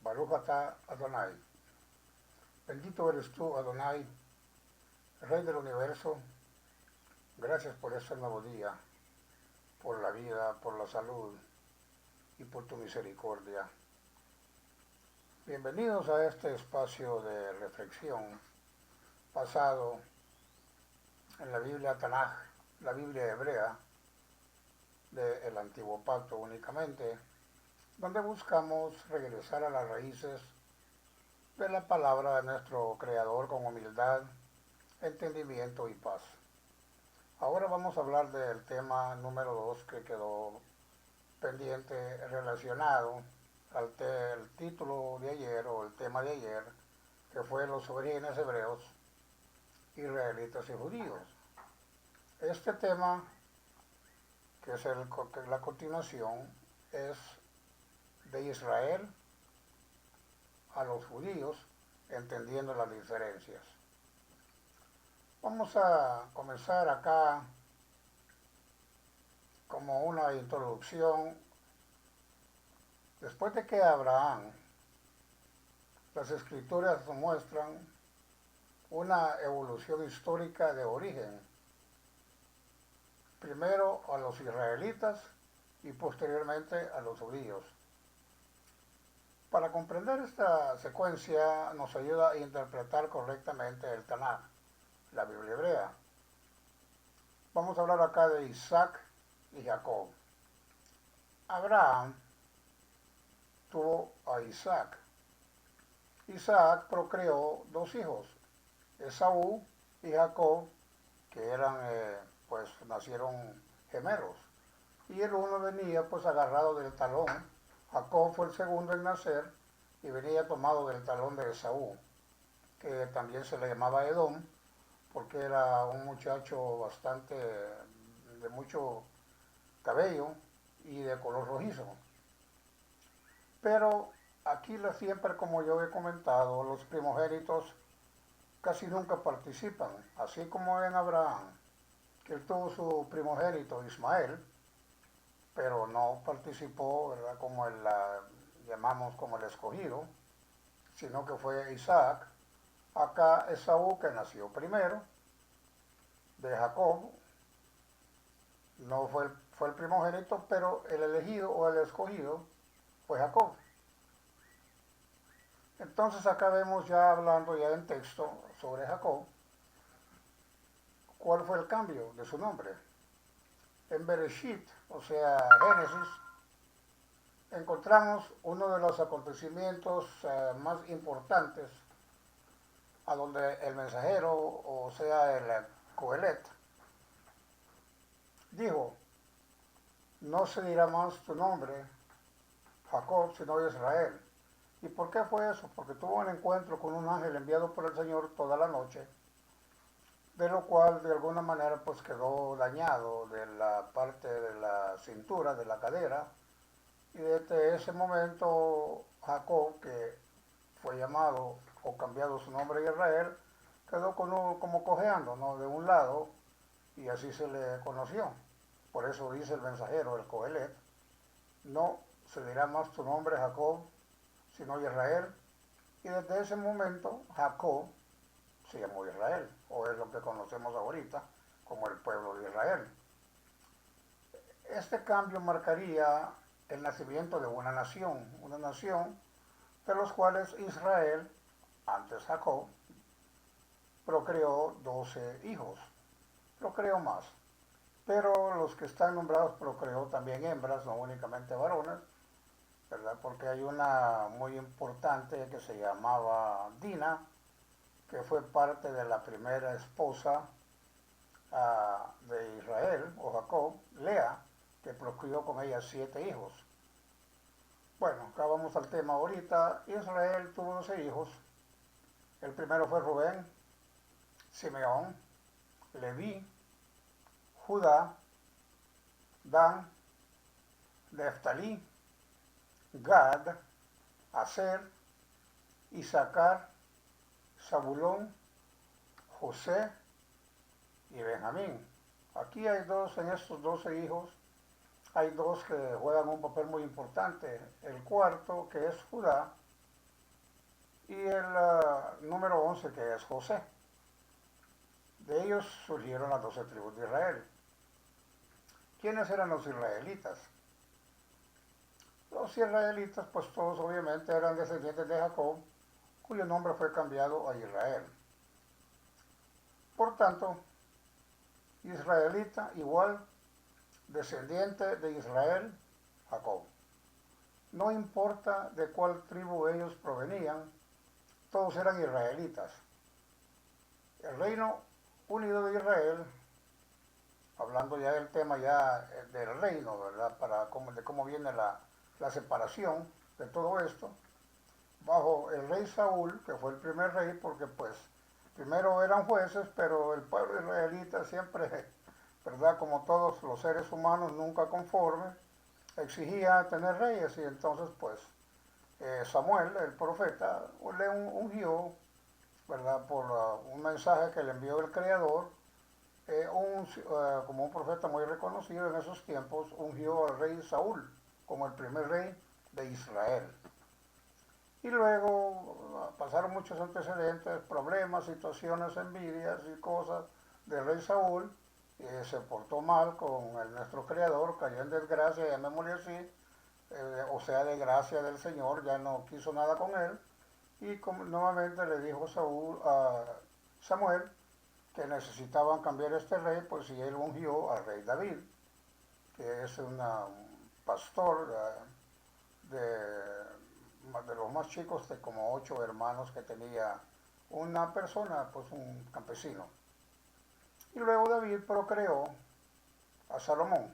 Baruch atah Adonai. Bendito eres tú, Adonai, Rey del universo. Gracias por este nuevo día, por la vida, por la salud y por tu misericordia. Bienvenidos a este espacio de reflexión basado en la Biblia Tanaj, la Biblia hebrea del Antiguo Pacto únicamente, donde buscamos regresar a las raíces de la palabra de nuestro Creador con humildad, entendimiento y paz. Ahora vamos a hablar del tema número 2 que quedó pendiente relacionado al el título de ayer o el tema de ayer, que fue los orígenes hebreos, israelitas y judíos. Este tema, que es la continuación, es de Israel a los judíos, entendiendo las diferencias. Vamos a comenzar acá como una introducción. Después de que Abraham, las escrituras nos muestran una evolución histórica de origen, primero a los israelitas y posteriormente a los judíos. Para comprender esta secuencia nos ayuda a interpretar correctamente el Tanaj, la Biblia hebrea. Vamos a hablar acá de Isaac y Jacob. Abraham tuvo a Isaac. Isaac procreó dos hijos, Esaú y Jacob, que eran, nacieron gemelos. Y el uno venía pues agarrado del talón. Jacob fue el segundo en nacer y venía tomado del talón de Esaú, que también se le llamaba Edom, porque era un muchacho bastante de mucho cabello y de color rojizo. Pero aquí siempre, como yo he comentado, los primogénitos casi nunca participan, así como en Abraham, que él tuvo su primogénito Ismael, pero no participó, ¿verdad?, como llamamos como el escogido, sino que fue Isaac. Acá Esaú, que nació primero de Jacob, no fue el primogénito, pero el elegido o el escogido fue Jacob. Entonces acá vemos ya hablando ya en texto sobre Jacob, cuál fue el cambio de su nombre. En Bereshit, o sea, Génesis, encontramos uno de los acontecimientos más importantes, a donde el mensajero, o sea, el Coelet, dijo: no se dirá más tu nombre Jacob, sino Israel. ¿Y por qué fue eso? Porque tuvo un encuentro con un ángel enviado por el Señor toda la noche, de lo cual de alguna manera pues quedó dañado de la parte de la cintura, de la cadera, y desde ese momento Jacob, que fue llamado o cambiado su nombre a Israel, quedó como cojeando, ¿no?, de un lado, y así se le conoció. Por eso dice el mensajero, el Coelet: no se dirá más tu nombre Jacob, sino Israel. Y desde ese momento Jacob se llamó Israel, o es lo que conocemos ahorita como el pueblo de Israel. Este cambio marcaría el nacimiento de una nación de los cuales Israel, antes Jacob, procreó 12 hijos, procreó más, pero los que están nombrados procreó también hembras, no únicamente varones, ¿verdad? Porque hay una muy importante que se llamaba Dina, que fue parte de la primera esposa de Israel, o Jacob, Lea, que procreó con ella 7 hijos. Bueno, acá vamos al tema ahorita. Israel tuvo 12 hijos. El primero fue Rubén, Simeón, Leví, Judá, Dan, Neftalí, Gad, Aser, Isaacar, Zabulón, José y Benjamín. Aquí hay dos, en estos 12 hijos, hay dos que juegan un papel muy importante. El cuarto, que es Judá, y el número 11, que es José. De ellos surgieron las 12 tribus de Israel. ¿Quiénes eran los israelitas? Los israelitas, pues todos obviamente eran descendientes de Jacob, cuyo nombre fue cambiado a Israel. Por tanto, israelita igual descendiente de Israel, Jacob. No importa de cuál tribu ellos provenían, todos eran israelitas. El reino unido de Israel, hablando ya del tema ya del reino, ¿verdad? De cómo viene la separación de todo esto, bajo el rey Saúl, que fue el primer rey, porque pues primero eran jueces, pero el pueblo israelita siempre, ¿verdad? Como todos los seres humanos, nunca conforme, exigía tener reyes, y entonces pues Samuel, el profeta, le ungió, ¿verdad? Por un mensaje que le envió el Creador, como un profeta muy reconocido en esos tiempos, ungió al rey Saúl como el primer rey de Israel. Y luego pasaron muchos antecedentes, problemas, situaciones, envidias y cosas del rey Saúl. Se portó mal con nuestro Creador, cayó en desgracia, llamémosle así, o sea, de gracia del Señor, ya no quiso nada con él. Y nuevamente le dijo a Samuel que necesitaban cambiar este rey, pues si él ungió al rey David, que es un pastor de los más chicos, de como 8 hermanos que tenía una persona, pues un campesino. Y luego David procreó a Salomón,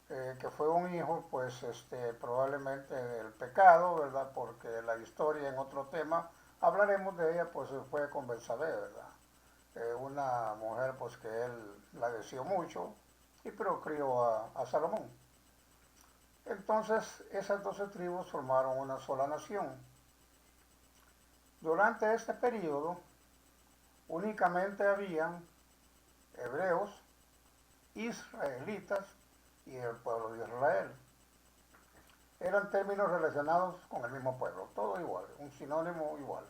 que fue un hijo, pues probablemente del pecado, ¿verdad? Porque la historia en otro tema, hablaremos de ella, pues fue con Betsabé, ¿verdad? Una mujer pues que él la deseó mucho y procreó a Salomón. Entonces esas 12 tribus formaron una sola nación. Durante este periodo únicamente habían hebreos, israelitas y el pueblo de Israel. Eran términos relacionados con el mismo pueblo, todo igual, un sinónimo igual.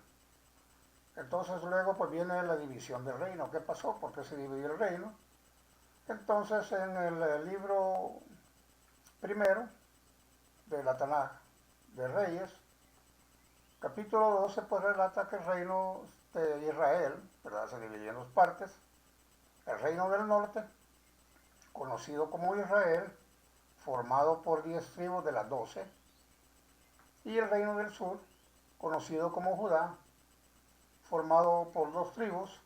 Entonces luego pues viene la división del reino. ¿Qué pasó? ¿Por qué se dividió el reino? Entonces en el libro primero de la Tanaj de Reyes, capítulo 12, pues relata que el reino de Israel, ¿verdad?, se dividió en dos partes. El reino del norte, conocido como Israel, formado por 10 tribus de las 12, y el reino del sur, conocido como Judá, formado por 2 tribus,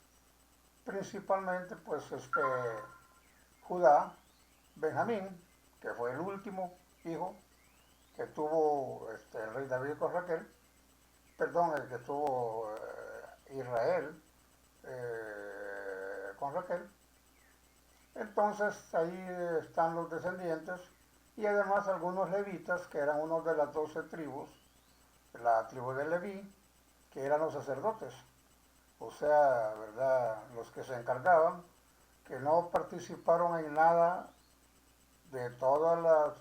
principalmente pues Judá, Benjamín, que fue el último hijo que tuvo el rey David con Raquel, perdón, el que tuvo Israel con Raquel. Entonces ahí están los descendientes y además algunos levitas que eran unos de las 12 tribus, la tribu de Leví, que eran los sacerdotes, o sea, ¿verdad?, los que se encargaban, que no participaron en nada de todas las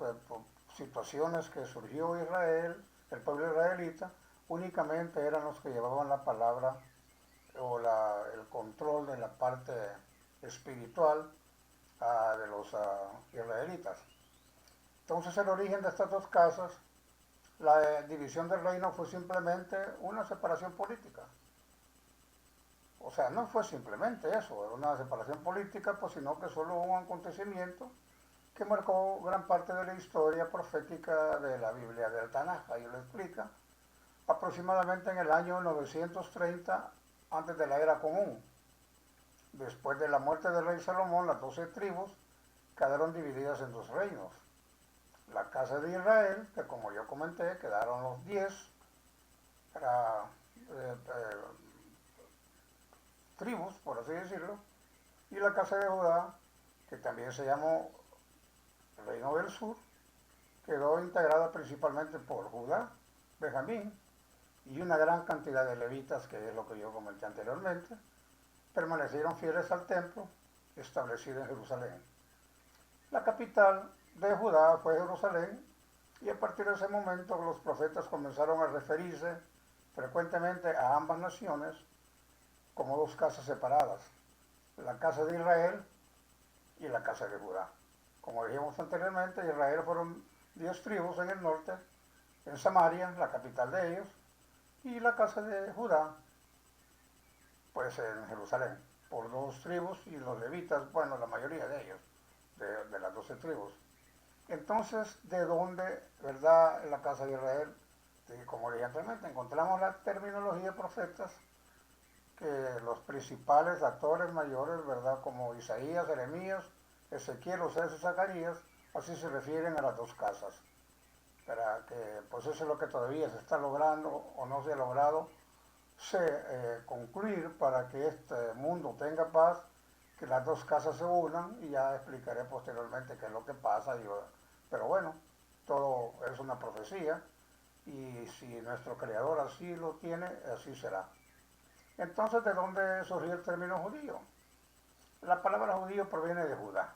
situaciones que surgió Israel, el pueblo israelita, únicamente eran los que llevaban la palabra o el control de la parte espiritual de los israelitas. Entonces el origen de estas dos casas, la división del reino fue simplemente una separación política. O sea, no fue simplemente eso, era una separación política, pues, sino que solo un acontecimiento que marcó gran parte de la historia profética de la Biblia del Tanaj. Ahí lo explica. Aproximadamente en el año 930, antes de la era común. Después de la muerte del rey Salomón, las 12 tribus quedaron divididas en 2 reinos. La casa de Israel, que como yo comenté, quedaron los 10 tribus, por así decirlo, y la casa de Judá, que también se llamó Reino del Sur, quedó integrada principalmente por Judá, Benjamín y una gran cantidad de levitas, que es lo que yo comenté anteriormente, permanecieron fieles al templo establecido en Jerusalén. La capital de Judá fue Jerusalén, y a partir de ese momento los profetas comenzaron a referirse frecuentemente a ambas naciones como dos casas separadas, la casa de Israel y la casa de Judá. Como dijimos anteriormente, Israel fueron 10 tribus en el norte, en Samaria, la capital de ellos, y la casa de Judá, pues en Jerusalén, por 2 tribus, y los levitas, bueno, la mayoría de ellos, de las 12 tribus. Entonces, ¿de dónde, verdad, en la casa de Israel? Como dije anteriormente, encontramos la terminología de profetas que los principales actores mayores, verdad, como Isaías, Jeremías, Ezequiel, Oseas y Zacarías, así se refieren a las dos casas. Para que, pues eso es lo que todavía se está logrando o no se ha logrado concluir para que este mundo tenga paz, que las dos casas se unan, y ya explicaré posteriormente qué es lo que pasa. Pero bueno, todo es una profecía, y si nuestro Creador así lo tiene, así será. Entonces, ¿de dónde surgió el término judío? La palabra judío proviene de Judá.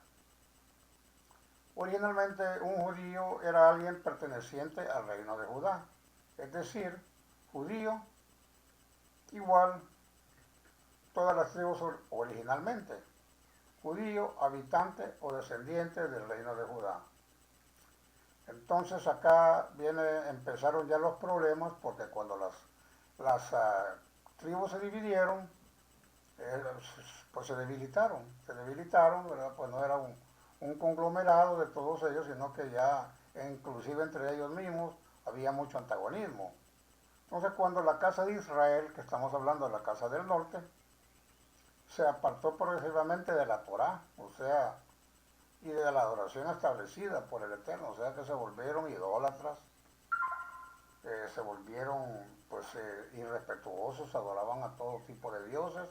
Originalmente un judío era alguien perteneciente al reino de Judá, es decir, judío igual todas las tribus originalmente, judío, habitante o descendiente del reino de Judá. Entonces acá empezaron ya los problemas, porque cuando las tribus se dividieron, pues se debilitaron, ¿verdad? Pues no era un conglomerado de todos ellos, sino que ya inclusive entre ellos mismos había mucho antagonismo. Entonces, cuando la casa de Israel, que estamos hablando de la casa del norte, se apartó progresivamente de la Torá, o sea, y de la adoración establecida por el Eterno, o sea que se volvieron idólatras, se volvieron pues irrespetuosos, adoraban a todo tipo de dioses,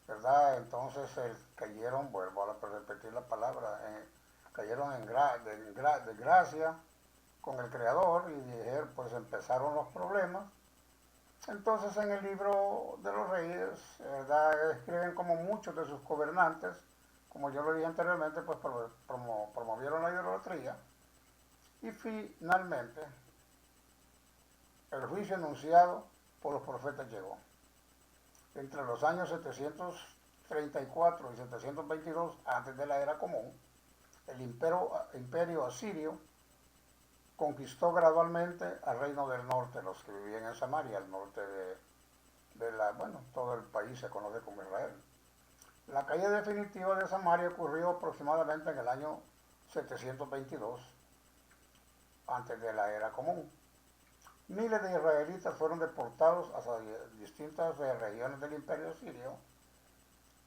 ¿verdad? Entonces cayeron, vuelvo a repetir la palabra, cayeron de gracia con el Creador, y pues empezaron los problemas. Entonces en el libro de los Reyes, ¿verdad?, escriben como muchos de sus gobernantes, como yo lo dije anteriormente, pues promovieron la idolatría, y finalmente el juicio anunciado por los profetas llegó. Entre los años 734 y 722 antes de la era común, el imperio asirio conquistó gradualmente al reino del norte, los que vivían en Samaria, al norte todo el país se conoce como Israel. La caída definitiva de Samaria ocurrió aproximadamente en el año 722 antes de la era común. Miles de israelitas fueron deportados hacia distintas regiones del imperio sirio.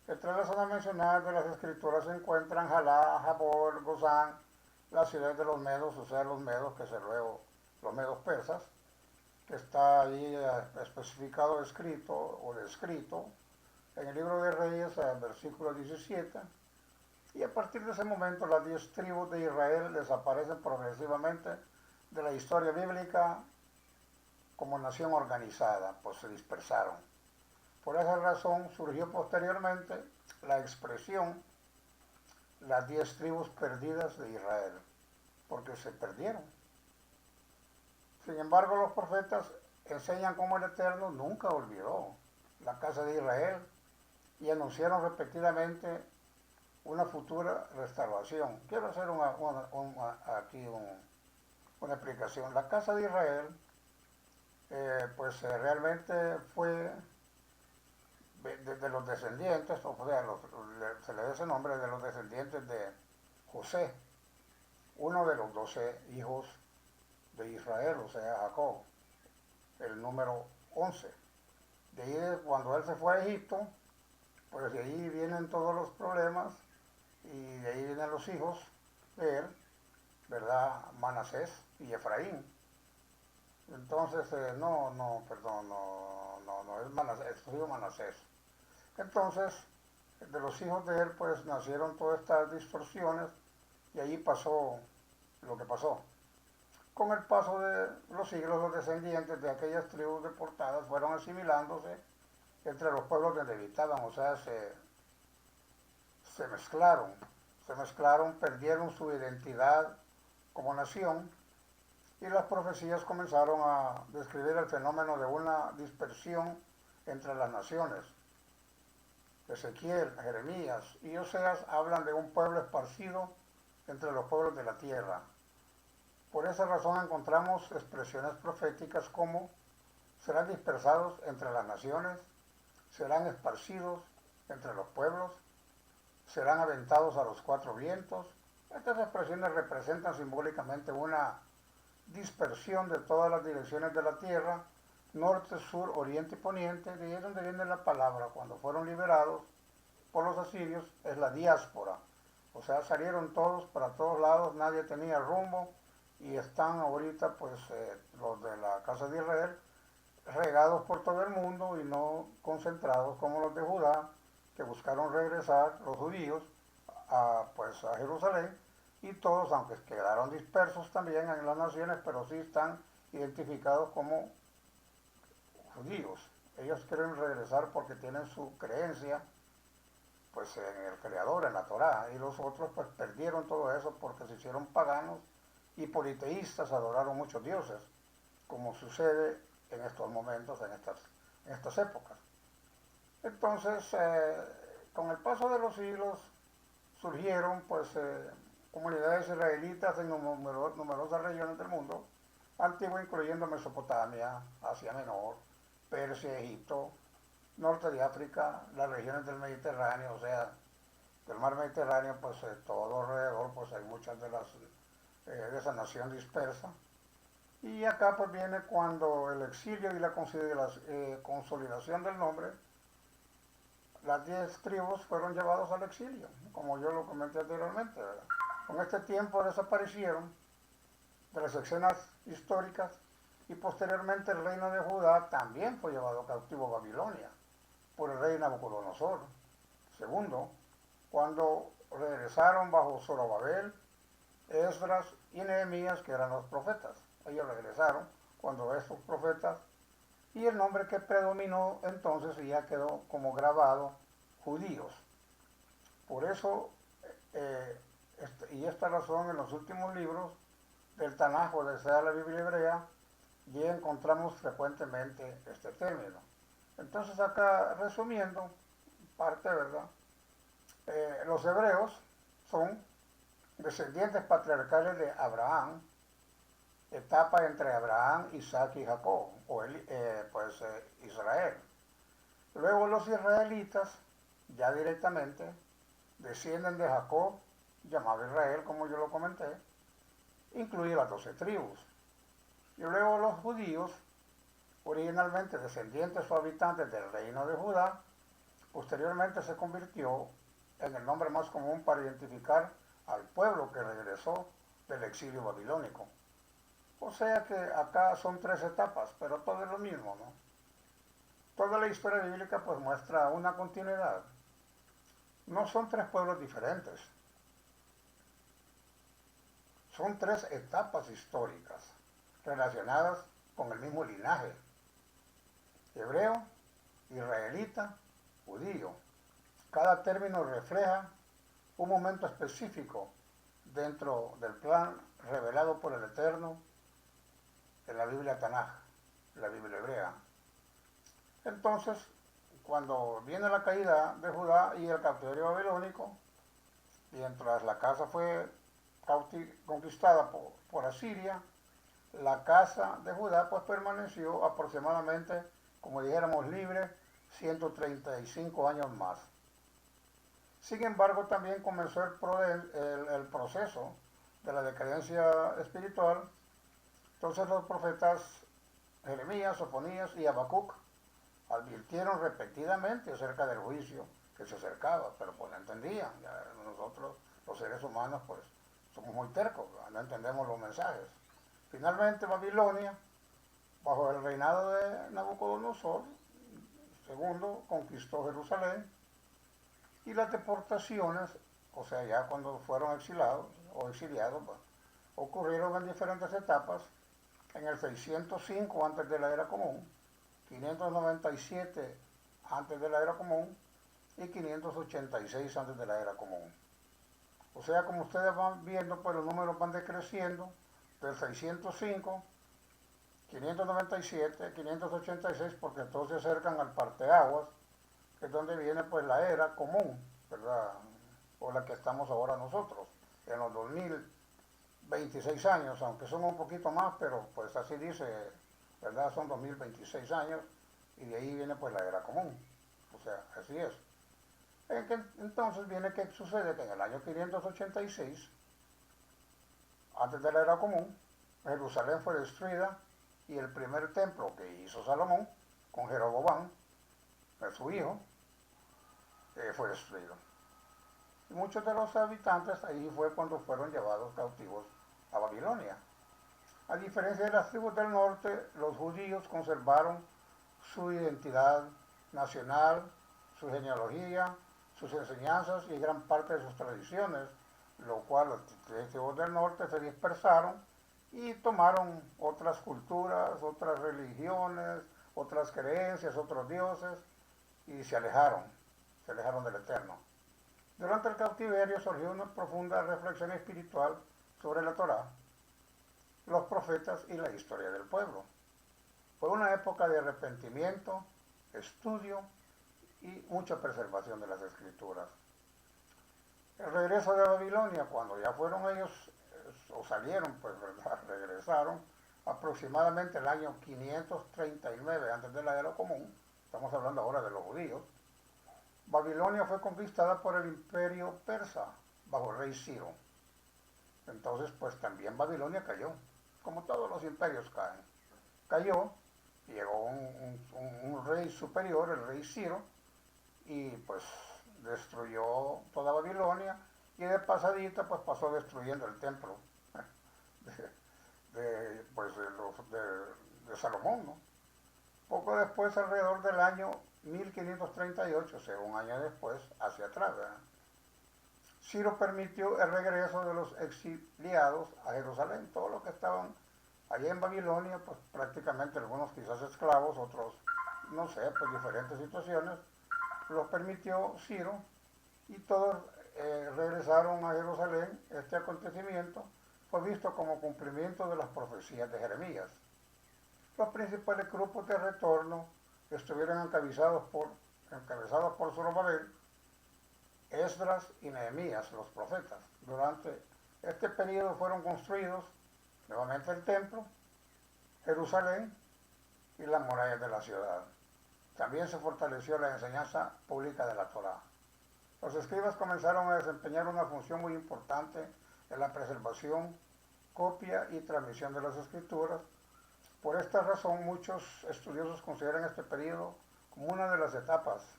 Entre las zonas mencionadas de las escrituras se encuentran Jalá, Jabor, Gozán, la ciudad de los medos, o sea, los medos, que se luego los medos persas, que está ahí especificado, escrito o descrito en el libro de Reyes, versículo 17. Y a partir de ese momento las 10 tribus de Israel desaparecen progresivamente de la historia bíblica como nación organizada, pues se dispersaron. Por esa razón surgió posteriormente la expresión las 10 tribus perdidas de Israel, porque se perdieron. Sin embargo, los profetas enseñan cómo el Eterno nunca olvidó la casa de Israel, y anunciaron repetidamente una futura restauración. Quiero hacer aquí una explicación. La casa de Israel, realmente fue de los descendientes, o sea, se le da ese nombre, de los descendientes de José, uno de los 12 hijos de Israel, o sea, Jacob, el número 11. De ahí, cuando él se fue a Egipto, pues de ahí vienen todos los problemas, y de ahí vienen los hijos de él, ¿verdad? Manasés y Efraín. Entonces, no es Manasés, es su hijo Manasés. Entonces, de los hijos de él, pues nacieron todas estas distorsiones, y ahí pasó lo que pasó. Con el paso de los siglos, los descendientes de aquellas tribus deportadas fueron asimilándose entre los pueblos donde habitaban, o sea, se mezclaron, perdieron su identidad como nación, y las profecías comenzaron a describir el fenómeno de una dispersión entre las naciones. Ezequiel, Jeremías y Oseas hablan de un pueblo esparcido entre los pueblos de la tierra. Por esa razón encontramos expresiones proféticas como serán dispersados entre las naciones, serán esparcidos entre los pueblos, serán aventados a los cuatro vientos. Estas expresiones representan simbólicamente una dispersión de todas las direcciones de la tierra, norte, sur, oriente y poniente. De ahí es donde viene la palabra, cuando fueron liberados por los asirios, es la diáspora. O sea, salieron todos para todos lados, nadie tenía rumbo, y están ahorita pues los de la casa de Israel regados por todo el mundo y no concentrados como los de Judá, que buscaron regresar, los judíos, pues a Jerusalén, y todos, aunque quedaron dispersos también en las naciones, pero sí están identificados como judíos. Ellos quieren regresar porque tienen su creencia pues en el Creador, en la Torá, y los otros pues perdieron todo eso porque se hicieron paganos y politeístas, adoraron muchos dioses, como sucede en estos momentos, en estas épocas. Entonces, con el paso de los siglos, surgieron pues comunidades israelitas en numerosas regiones del mundo, antiguo incluyendo Mesopotamia, Asia Menor, Persia, Egipto, norte de África, las regiones del Mediterráneo, o sea, del mar Mediterráneo, pues todo alrededor, pues hay muchas de esa nación dispersa. Y acá pues viene cuando el exilio y la consolidación del nombre, las 10 tribus fueron llevados al exilio, como yo lo comenté anteriormente, ¿verdad? Con este tiempo desaparecieron de las escenas históricas y posteriormente el reino de Judá también fue llevado cautivo a Babilonia por el rey Nabucodonosor. Segundo, cuando regresaron bajo Zorobabel, Esdras y Nehemías, que eran los profetas. Ellos regresaron cuando estos profetas, y el nombre que predominó entonces ya quedó como grabado, judíos. Por eso, y esta razón, en los últimos libros del Tanaj, o sea la Biblia hebrea, ya encontramos frecuentemente este término. Entonces acá, resumiendo, parte, ¿verdad? Los hebreos son descendientes patriarcales de Abraham, etapa entre Abraham, Isaac y Jacob, o Israel. Luego los israelitas, ya directamente, descienden de Jacob, llamado Israel, como yo lo comenté, incluye las 12 tribus. Y luego los judíos, originalmente descendientes o habitantes del reino de Judá, posteriormente se convirtió en el nombre más común para identificar al pueblo que regresó del exilio babilónico. O sea que acá son 3 etapas, pero todo es lo mismo, ¿no? Toda la historia bíblica pues muestra una continuidad. No son 3 pueblos diferentes, son 3 etapas históricas relacionadas con el mismo linaje: hebreo, israelita, judío. Cada término refleja un momento específico dentro del plan revelado por el Eterno en la Biblia Tanaj, la Biblia hebrea. Entonces, cuando viene la caída de Judá y el cautiverio babilónico, mientras la casa fue conquistada por Asiria, la casa de Judá pues permaneció aproximadamente, como dijéramos, libre 135 años más. Sin embargo, también comenzó el proceso de la decadencia espiritual. Entonces los profetas Jeremías, Sofonías y Habacuc advirtieron repetidamente acerca del juicio que se acercaba, pero pues no entendían. Ya nosotros, los seres humanos, pues somos muy tercos, no entendemos los mensajes. Finalmente Babilonia, bajo el reinado de Nabucodonosor II, conquistó Jerusalén, y las deportaciones, o sea, ya cuando fueron exilados o exiliados, pues, ocurrieron en diferentes etapas. En el 605 antes de la era común, 597 antes de la era común y 586 antes de la era común. O sea, como ustedes van viendo, pues los números van decreciendo del 605, 597, 586, porque entonces se acercan al parteaguas, que es donde viene pues la era común, ¿verdad? O la que estamos ahora nosotros, en los 2026 años, aunque son un poquito más, pero pues así dice, ¿verdad? Son 2026 años, y de ahí viene pues la era común, o sea, así es. Entonces viene que sucede que en el año 586, antes de la era común, Jerusalén fue destruida y el primer templo que hizo Salomón con Jeroboam, su hijo, fue destruido. Y muchos de los habitantes ahí fue cuando fueron llevados cautivos a Babilonia. A diferencia de las tribus del norte, los judíos conservaron su identidad nacional, su genealogía, sus enseñanzas y gran parte de sus tradiciones, lo cual los tribus del norte se dispersaron y tomaron otras culturas, otras religiones, otras creencias, otros dioses, y se alejaron del Eterno. Durante el cautiverio surgió una profunda reflexión espiritual sobre la Torá, los profetas y la historia del pueblo. Fue una época de arrepentimiento, estudio y mucha preservación de las escrituras. El regreso de Babilonia, cuando ya fueron ellos, o salieron, pues, ¿verdad? Regresaron aproximadamente el año 539 antes de la era común, estamos hablando ahora de los judíos. Babilonia fue conquistada por el imperio persa bajo el rey Ciro. Entonces, pues también Babilonia cayó, como todos los imperios caen. Cayó, llegó un rey superior, el rey Ciro, y pues destruyó toda Babilonia, y de pasadita pues pasó destruyendo el templo de Salomón, ¿no? Poco después, alrededor del año 1538, o sea, un año después, hacia atrás, ¿verdad? Ciro permitió el regreso de los exiliados a Jerusalén, todos los que estaban allá en Babilonia, pues prácticamente algunos quizás esclavos, otros, no sé, pues diferentes situaciones, los permitió Ciro y todos regresaron a Jerusalén. Este acontecimiento fue visto como cumplimiento de las profecías de Jeremías. Los principales grupos de retorno estuvieron encabezados por Zorobabel, Esdras y Nehemías, los profetas. Durante este periodo fueron construidos nuevamente el templo, Jerusalén y las murallas de la ciudad. También se fortaleció la enseñanza pública de la Torá. Los escribas comenzaron a desempeñar una función muy importante en la preservación, copia y transmisión de las escrituras. Por esta razón, muchos estudiosos consideran este periodo como una de las etapas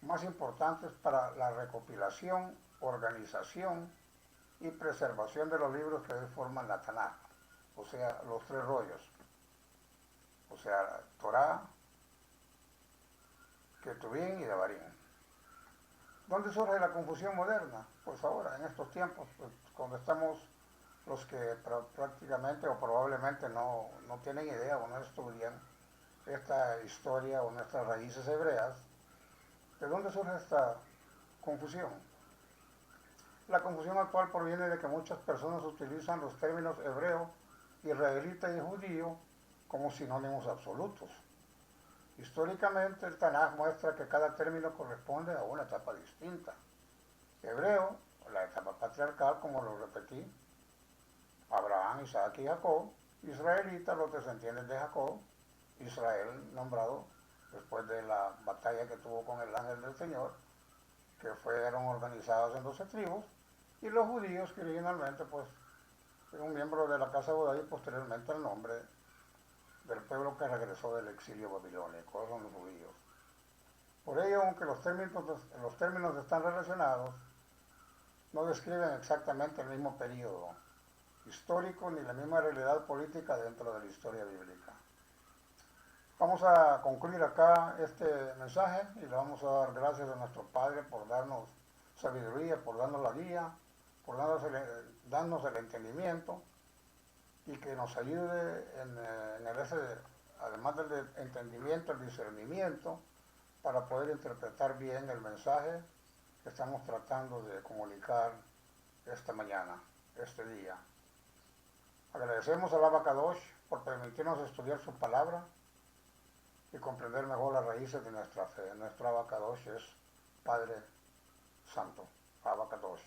más importantes para la recopilación, organización y preservación de los libros que hoy forman la Tanaj, o sea, los tres rollos, o sea, Torá, Ketubín y Devarim. ¿Dónde surge la confusión moderna? Pues ahora, en estos tiempos, pues, cuando estamos los que prácticamente o probablemente no tienen idea o no estudian esta historia o nuestras raíces hebreas. ¿De dónde surge esta confusión? La confusión actual proviene de que muchas personas utilizan los términos hebreo, israelita y judío como sinónimos absolutos. Históricamente, el Tanaj muestra que cada término corresponde a una etapa distinta. Hebreo, la etapa patriarcal, como lo repetí, Abraham, Isaac y Jacob. Israelita, los descendientes de Jacob. Israel, nombrado después de la batalla que tuvo con el ángel del Señor, que fueron organizados en 12 tribus. Y los judíos, que originalmente, pues, un miembro de la casa de Judá y posteriormente el nombre del pueblo que regresó del exilio babilónico, son los judíos. Por ello, aunque los términos están relacionados, no describen exactamente el mismo periodo histórico ni la misma realidad política dentro de la historia bíblica. Vamos a concluir acá este mensaje y le vamos a dar gracias a nuestro Padre por darnos sabiduría, por darnos la guía, por darnos el entendimiento, y que nos ayude además del entendimiento, el discernimiento, para poder interpretar bien el mensaje que estamos tratando de comunicar esta mañana, este día. Agradecemos al Abacadosh por permitirnos estudiar su palabra y comprender mejor las raíces de nuestra fe. Nuestro Abacadosh es Padre Santo, Abacadosh.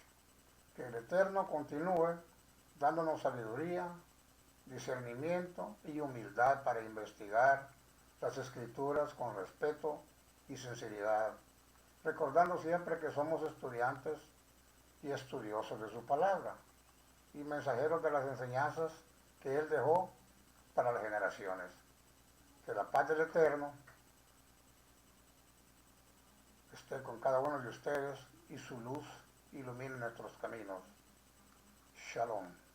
Que el Eterno continúe dándonos sabiduría, discernimiento y humildad para investigar las Escrituras con respeto y sinceridad, recordando siempre que somos estudiantes y estudiosos de su palabra y mensajeros de las enseñanzas que Él dejó para las generaciones. Que la paz del Eterno esté con cada uno de ustedes y su luz ilumine nuestros caminos. Shalom.